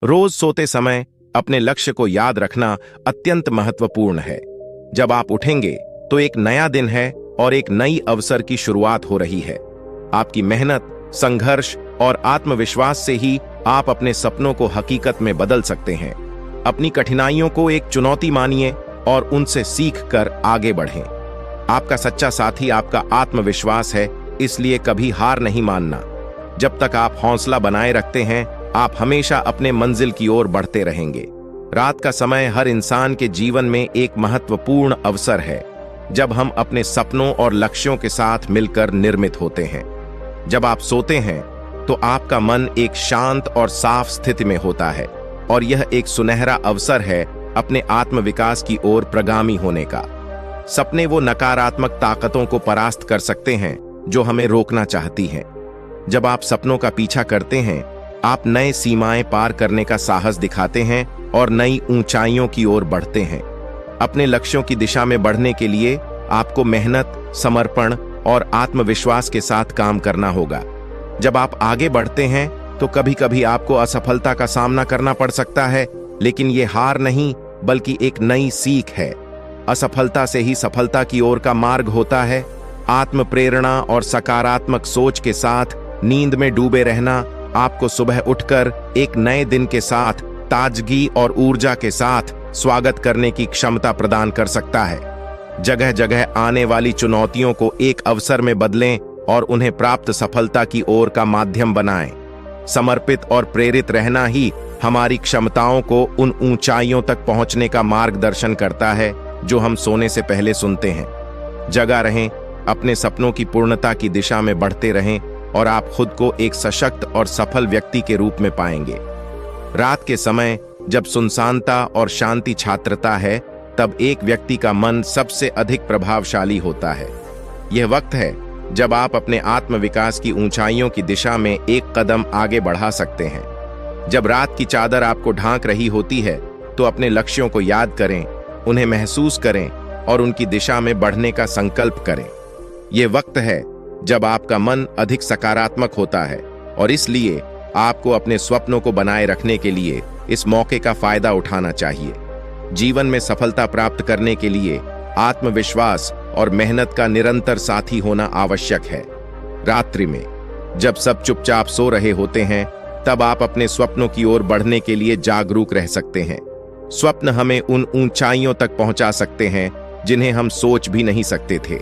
रोज सोते समय अपने लक्ष्य को याद रखना अत्यंत महत्वपूर्ण है। जब आप उठेंगे तो एक नया दिन है और एक नई अवसर की शुरुआत हो रही है। आपकी मेहनत, संघर्ष और आत्मविश्वास से ही आप अपने सपनों को हकीकत में बदल सकते हैं। अपनी कठिनाइयों को एक चुनौती मानिए और उनसे सीख कर आगे बढ़ें। आपका सच्चा साथी आपका आत्मविश्वास है, इसलिए कभी हार नहीं मानना। जब तक आप हौसला बनाए रखते हैं, आप हमेशा अपने मंजिल की ओर बढ़ते रहेंगे। रात का समय हर इंसान के जीवन में एक महत्वपूर्ण अवसर है, जब हम अपने सपनों और लक्ष्यों के साथ मिलकर निर्मित होते हैं। जब आप सोते हैं तो आपका मन एक शांत और साफ स्थिति में होता है और यह एक सुनहरा अवसर है अपने आत्मविकास की ओर प्रगामी होने का। सपने वो नकारात्मक ताकतों को परास्त कर सकते हैं जो हमें रोकना चाहती हैं। जब आप सपनों का पीछा करते हैं, आप नए सीमाएं पार करने का साहस दिखाते हैं और नई ऊंचाइयों की ओर बढ़ते हैं। अपने लक्ष्यों की दिशा में बढ़ने के लिए आपको मेहनत, समर्पण और आत्मविश्वास के साथ काम करना होगा। जब आप आगे बढ़ते हैं तो कभी कभी आपको असफलता का सामना करना पड़ सकता है, लेकिन ये हार नहीं बल्कि एक नई सीख है। असफलता से ही सफलता की ओर का मार्ग होता है। आत्म प्रेरणा और सकारात्मक सोच के साथ नींद में डूबे रहना आपको सुबह उठकर एक नए दिन के साथ ताजगी और ऊर्जा के साथ स्वागत करने की क्षमता प्रदान कर सकता है। जगह जगह आने वाली चुनौतियों को एक अवसर में बदलें और उन्हें प्राप्त सफलता की ओर का माध्यम बनाएं। समर्पित और प्रेरित रहना ही हमारी क्षमताओं को उन ऊंचाइयों तक पहुंचने का मार्गदर्शन करता है जो हम सोने से पहले सुनते हैं। जगा रहें, अपने सपनों की पूर्णता की दिशा में बढ़ते रहें और आप खुद को एक सशक्त और सफल व्यक्ति के रूप में पाएंगे। रात के समय जब सुनसानता और शांति छात्रता है, तब एक व्यक्ति का मन सबसे अधिक प्रभावशाली होता है। यह वक्त है जब आप अपने आत्मविकास की ऊंचाइयों की दिशा में एक कदम आगे बढ़ा सकते हैं। जब रात की चादर आपको ढांक रही होती है, तो अपने लक्ष्यों को याद करें, उन्हें महसूस करें और उनकी दिशा में बढ़ने का संकल्प करें। यह वक्त है जब आपका मन अधिक सकारात्मक होता है और इसलिए आपको अपने स्वप्नों को बनाए रखने के लिए इस मौके का फायदा उठाना चाहिए। जीवन में सफलता प्राप्त करने के लिए आत्मविश्वास और मेहनत का निरंतर साथी होना आवश्यक है। रात्रि में जब सब चुपचाप सो रहे होते हैं, तब आप अपने स्वप्नों की ओर बढ़ने के लिए जागरूक रह सकते हैं। स्वप्न हमें उन ऊंचाइयों तक पहुंचा सकते हैं जिन्हें हम सोच भी नहीं सकते थे।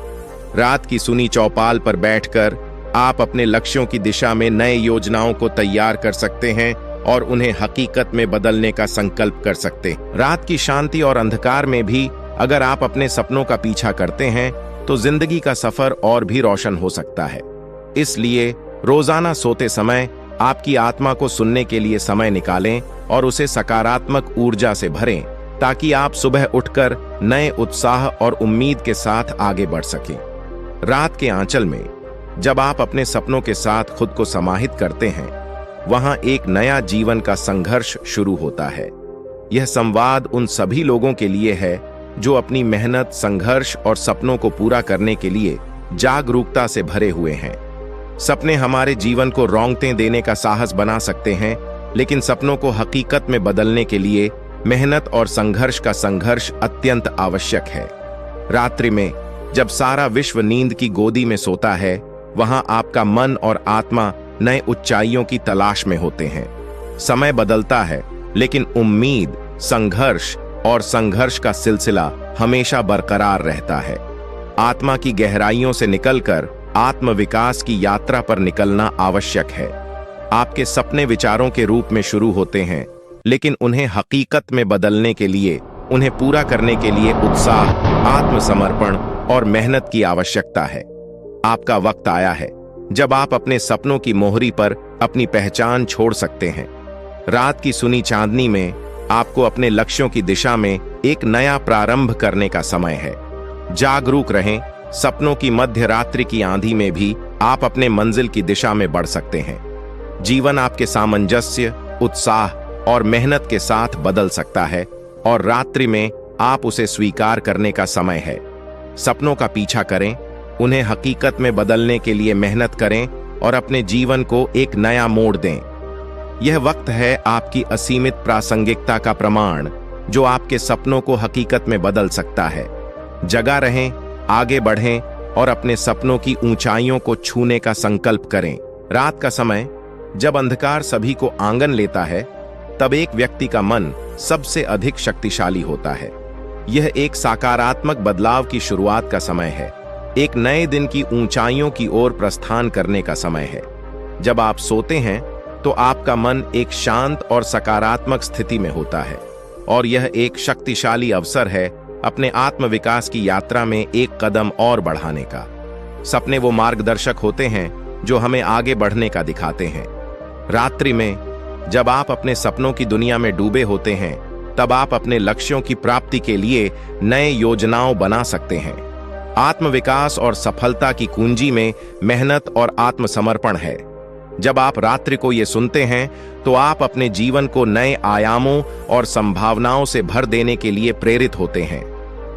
रात की सुनी चौपाल पर बैठकर आप अपने लक्ष्यों की दिशा में नए योजनाओं को तैयार कर सकते हैं और उन्हें हकीकत में बदलने का संकल्प कर सकते हैं। रात की शांति और अंधकार में भी अगर आप अपने सपनों का पीछा करते हैं, तो जिंदगी का सफर और भी रोशन हो सकता है। इसलिए रोजाना सोते समय आपकी आत्मा को सुनने के लिए समय निकालें और उसे सकारात्मक ऊर्जा से भरें, ताकि आप सुबह उठकर नए उत्साह और उम्मीद के साथ आगे बढ़ सकें। रात के आंचल में जब आप अपने सपनों के साथ खुद को समाहित करते हैं, वहां एक नया जीवन का संघर्ष शुरू होता है। यह संवाद उन सभी लोगों के लिए है जो अपनी मेहनत, संघर्ष और सपनों को पूरा करने के लिए जागरूकता से भरे हुए हैं। सपने हमारे जीवन को रौंगटें देने का साहस बना सकते हैं, लेकिन सपनों को हकीकत में बदलने के लिए मेहनत और संघर्ष का संघर्ष अत्यंत आवश्यक है। रात्रि में जब सारा विश्व नींद की गोदी में सोता है, वहां आपका मन और आत्मा नए ऊंचाइयों की तलाश में होते हैं। समय बदलता है, लेकिन उम्मीद, संघर्ष और संघर्ष का सिलसिला हमेशा बरकरार रहता है। आत्मा की गहराइयों से निकलकर आत्मविकास की यात्रा पर निकलना आवश्यक है। आपके सपने विचारों के रूप में शुरू होते हैं, लेकिन उन्हें हकीकत में बदलने के लिए, उन्हें पूरा करने के लिए उत्साह, आत्मसमर्पण और मेहनत की आवश्यकता है। आपका वक्त आया है जब आप अपने सपनों की मोहरी पर अपनी पहचान छोड़ सकते हैं। रात की सुनी चांदनी में आपको अपने लक्ष्यों की दिशा में एक नया प्रारंभ करने का समय है। जागरूक रहें, सपनों की मध्य रात्रि की आंधी में भी आप अपने मंजिल की दिशा में बढ़ सकते हैं। जीवन आपके सामंजस्य, उत्साह और मेहनत के साथ बदल सकता है और रात्रि में आप उसे स्वीकार करने का समय है। सपनों का पीछा करें, उन्हें हकीकत में बदलने के लिए मेहनत करें और अपने जीवन को एक नया मोड़ दें। यह वक्त है आपकी असीमित प्रासंगिकता का प्रमाण, जो आपके सपनों को हकीकत में बदल सकता है। जगा रहें, आगे बढ़ें और अपने सपनों की ऊंचाइयों को छूने का संकल्प करें। रात का समय, जब अंधकार सभी को आंगन लेता है, तब एक व्यक्ति का मन सबसे अधिक शक्तिशाली होता है। यह एक सकारात्मक बदलाव की शुरुआत का समय है, एक नए दिन की ऊंचाइयों की ओर प्रस्थान करने का समय है। जब आप सोते हैं तो आपका मन एक शांत और सकारात्मक स्थिति में होता है, और यह एक शक्तिशाली अवसर है अपने आत्मविकास की यात्रा में एक कदम और बढ़ाने का। सपने वो मार्गदर्शक होते हैं जो हमें आगे बढ़ने का दिखाते हैं। रात्रि में जब आप अपने सपनों की दुनिया में डूबे होते हैं, तब आप अपने लक्ष्यों की प्राप्ति के लिए नए योजनाओं बना सकते हैं। आत्मविकास और सफलता की कुंजी में मेहनत और आत्मसमर्पण है। जब आप रात्रि को ये सुनते हैं तो आप अपने जीवन को नए आयामों और संभावनाओं से भर देने के लिए प्रेरित होते हैं।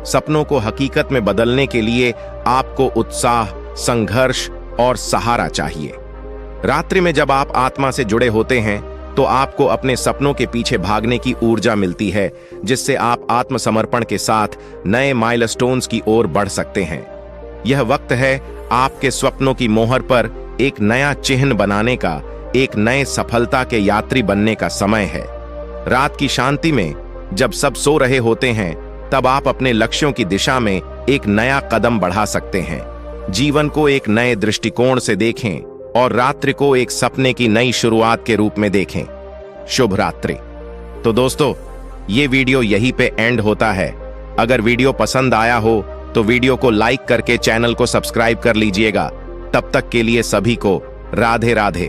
सपनों को हकीकत में बदलने के लिए आपको उत्साह, संघर्ष और सहारा चाहिए। रात्रि में जब आप आत्मा से जुड़े होते हैं तो आपको अपने सपनों के पीछे भागने की ऊर्जा मिलती है, जिससे आप आत्मसमर्पण के साथ नए माइलस्टोन्स की ओर बढ़ सकते हैं। यह वक्त है आपके स्वप्नों की मोहर पर एक नया चिन्ह बनाने का, एक नए सफलता के यात्री बनने का समय है। रात की शांति में जब सब सो रहे होते हैं, तब आप अपने लक्ष्यों की दिशा में एक नया कदम बढ़ा सकते हैं। जीवन को एक नए दृष्टिकोण से देखें और रात्रि को एक सपने की नई शुरुआत के रूप में देखें। शुभ रात्रि। तो दोस्तों, ये वीडियो यहीं पे एंड होता है। अगर वीडियो पसंद आया हो तो वीडियो को लाइक करके चैनल को सब्सक्राइब कर लीजिएगा। तब तक के लिए सभी को राधे राधे।